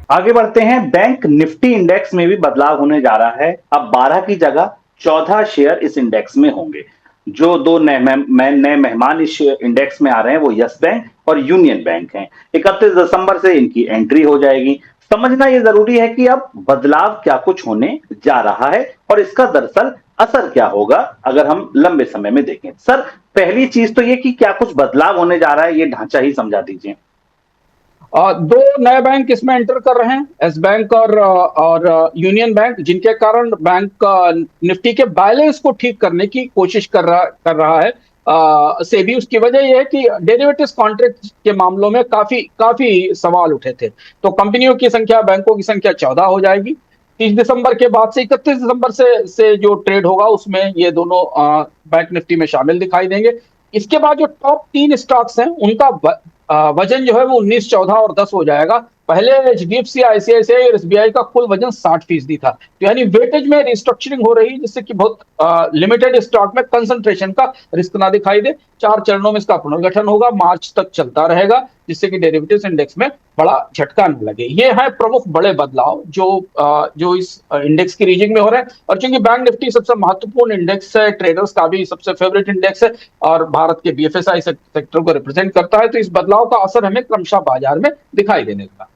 आगे बढ़ते हैं। बैंक निफ्टी इंडेक्स में भी बदलाव होने जा रहा है। अब 12 की जगह 14 शेयर इस इंडेक्स में होंगे। जो दो नए मेहमान इस इंडेक्स में आ रहे हैं वो यस बैंक और यूनियन बैंक हैं। 31 दिसंबर से इनकी एंट्री हो जाएगी। समझना ये जरूरी है कि अब बदलाव क्या कुछ होने जा रहा है और इसका दरअसल असर क्या होगा अगर हम लंबे समय में देखें। सर, पहली चीज तो ये कि क्या कुछ बदलाव होने जा रहा है, ये ढांचा ही समझा दीजिए। दो नए बैंक इसमें एंटर कर रहे हैं, एस बैंक और यूनियन बैंक, जिनके कारण बैंक निफ्टी के बैलेंस को ठीक करने की कोशिश कर रहा है। सेबी उसकी वजह यह है कि डेरिवेटिव्स कॉन्ट्रैक्ट के मामलों में काफी काफी सवाल उठे थे। तो कंपनियों की संख्या, बैंकों की संख्या 14 हो जाएगी। 30 दिसंबर के बाद से 31 दिसंबर से जो ट्रेड होगा उसमें ये दोनों बैंक निफ्टी में शामिल दिखाई देंगे। इसके बाद जो टॉप 3 स्टॉक्स हैं उनका वजन जो है वो 19, 14 और 10 हो जाएगा। पहले एचडीएफसी, आईसीआईसीआई और एसबीआई का कुल वजन 60% था। तो यानी वेटेज में रिस्ट्रक्चरिंग हो रही है, जिससे कि बहुत लिमिटेड स्टॉक में कंसंट्रेशन का रिस्क ना दिखाई दे। 4 चरणों में इसका पुनर्गठन होगा, मार्च तक चलता रहेगा, जिससे कि डेरिवेटिव्स इंडेक्स में बड़ा झटका न लगे। ये है प्रमुख बड़े बदलाव जो इस इंडेक्स की रीजिंग में हो रहे हैं। और चूंकि बैंक निफ्टी सबसे महत्वपूर्ण इंडेक्स है, ट्रेडर्स का भी सबसे फेवरेट इंडेक्स है और भारत के बीएफएसआई सेक्टर को रिप्रेजेंट करता है, तो इस बदलाव का असर हमें क्रमशः बाजार में दिखाई देने लगा।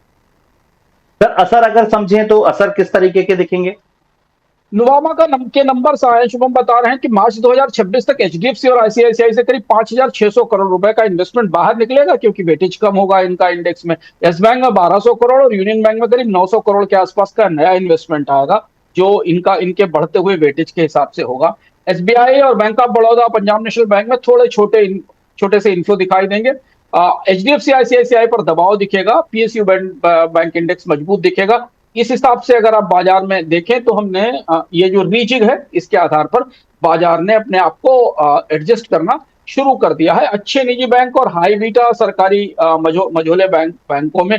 सर, असर अगर समझें तो असर किस तरीके के दिखेंगे? नुवामा के नंबर्स आए, शुभम बता रहे हैं कि मार्च 2026 तक एचडीएफसी और आईसीआईसीआई से करीब 5,600 करोड़ रुपए का इन्वेस्टमेंट बाहर निकलेगा, क्योंकि वेटेज कम होगा इनका इंडेक्स में। यस बैंक में 1,200 करोड़ और यूनियन बैंक में करीब 900 करोड़ के आसपास का नया इन्वेस्टमेंट आएगा, जो इनके बढ़ते हुए वेटेज के हिसाब से होगा। एसबीआई और bank of Baroda, Punjab national bank में थोड़े छोटे से इन्फ्लो दिखाई देंगे। एचडीएफसी आईसीआईसीआई पर दबाव दिखेगा, पीएसयू बैंक इंडेक्स मजबूत दिखेगा। इस हिसाब से अगर आप बाजार में देखें तो हमने ये जो रीजिंग है इसके आधार पर बाजार ने अपने आप को एडजस्ट करना शुरू कर दिया है। अच्छे निजी बैंक और हाई बीटा सरकारी मझोले बैंकों में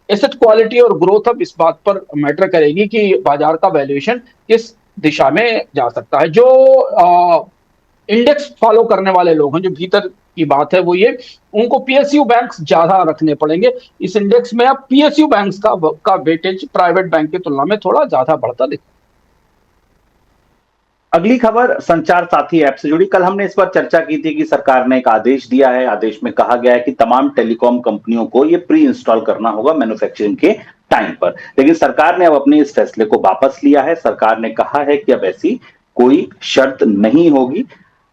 एसेट क्वालिटी और ग्रोथ अब इस बात पर मैटर करेगी कि बाजार का वैल्यूएशन किस दिशा में जा सकता है। जो इंडेक्स फॉलो करने वाले लोग हैं, जो भीतर की बात है वो ये, उनको पीएसयू बैंक्स ज्यादा रखने पड़ेंगे इस इंडेक्स में। अब पीएसयू बैंक्स का वेटेज प्राइवेट बैंक की तुलना में थोड़ा ज्यादा बढ़ता दिखता है। अगली खबर संचार साथी ऐप से जुड़ी। कल हमने इस पर चर्चा की थी कि सरकार ने एक आदेश दिया है। आदेश में कहा गया है कि तमाम टेलीकॉम कंपनियों को ये प्री इंस्टॉल करना होगा मैन्युफैक्चरिंग के टाइम पर। लेकिन सरकार ने अब अपने इस फैसले को वापस लिया है। सरकार ने कहा है कि अब ऐसी कोई शर्त नहीं होगी।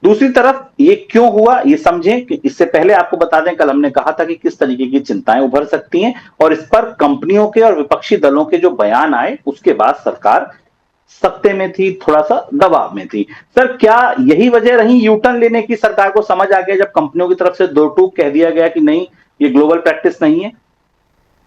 दूसरी तरफ ये क्यों हुआ ये समझें कि इससे पहले आपको बता दें, कल हमने कहा था कि किस तरीके की चिंताएं उभर सकती हैं और इस पर कंपनियों के और विपक्षी दलों के जो बयान आए उसके बाद सरकार सत्ते में थी, थोड़ा सा दबाव में थी। सर, क्या यही वजह रही यू टर्न लेने की? सरकार को समझ आ गया जब कंपनियों की तरफ से दो टूक कह दिया गया कि नहीं, ये ग्लोबल प्रैक्टिस नहीं है।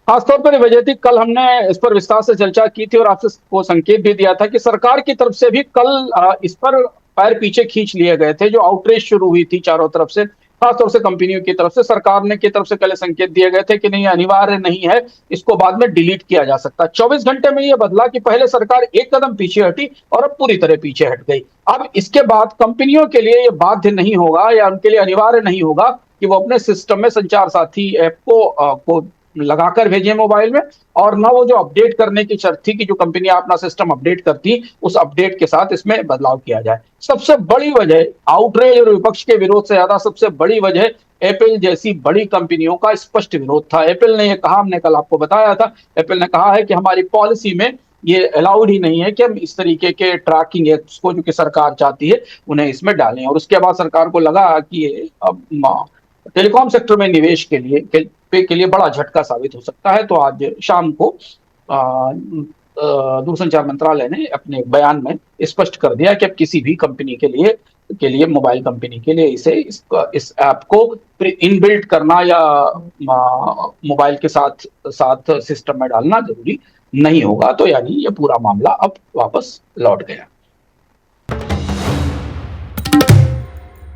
खासतौर पर ये वजह थी, कल हमने इस पर विस्तार से चर्चा की थी और आपसे को संकेत भी दिया था कि सरकार की तरफ से भी कल इस पर पैर पीछे खींच लिए गए थे। जो आउटरीच शुरू हुई थी चारों तरफ से, खासतौर से कंपनियों की तरफ से, सरकार ने की तरफ से कल संकेत दिए गए थे कि नहीं, अनिवार्य नहीं है, इसको बाद में डिलीट किया जा सकता। 24 घंटे में यह बदला कि पहले सरकार एक कदम पीछे हटी और अब पूरी तरह पीछे हट गई। अब इसके बाद कंपनियों के लिए यह बाध्य नहीं होगा या उनके लिए अनिवार्य नहीं होगा कि वो अपने सिस्टम में संचार साथी ऐप को लगाकर भेजिए मोबाइल में। और ना वो जो अपडेट करने की शर्त थी कि जो कंपनियां अपना सिस्टम अपडेट करती, उस अपडेट के साथ इसमें बदलाव किया जाए। सबसे बड़ी वजह, आउटरीच और विपक्ष के विरोध से ज्यादा सबसे बड़ी वजह एप्पल जैसी बड़ी कंपनियों का स्पष्ट विरोध था। एप्पल ने यह कहा, हमने कल आपको बताया था, एप्पल ने कहा है कि हमारी पॉलिसी में ये अलाउड ही नहीं है कि हम इस तरीके के ट्रैकिंग एप्स को, जो कि सरकार चाहती है, उन्हें इसमें डालें। और उसके बाद सरकार को लगा कि ये अब टेलीकॉम सेक्टर में निवेश के लिए बड़ा झटका साबित हो सकता है। तो आज शाम को दूरसंचार मंत्रालय ने अपने बयान में स्पष्ट कर दिया कि अब किसी भी कंपनी के लिए मोबाइल कंपनी के लिए इस ऐप को इनबिल्ट करना या मोबाइल के साथ साथ सिस्टम में डालना जरूरी नहीं होगा। तो यानी ये पूरा मामला अब वापस लौट गया।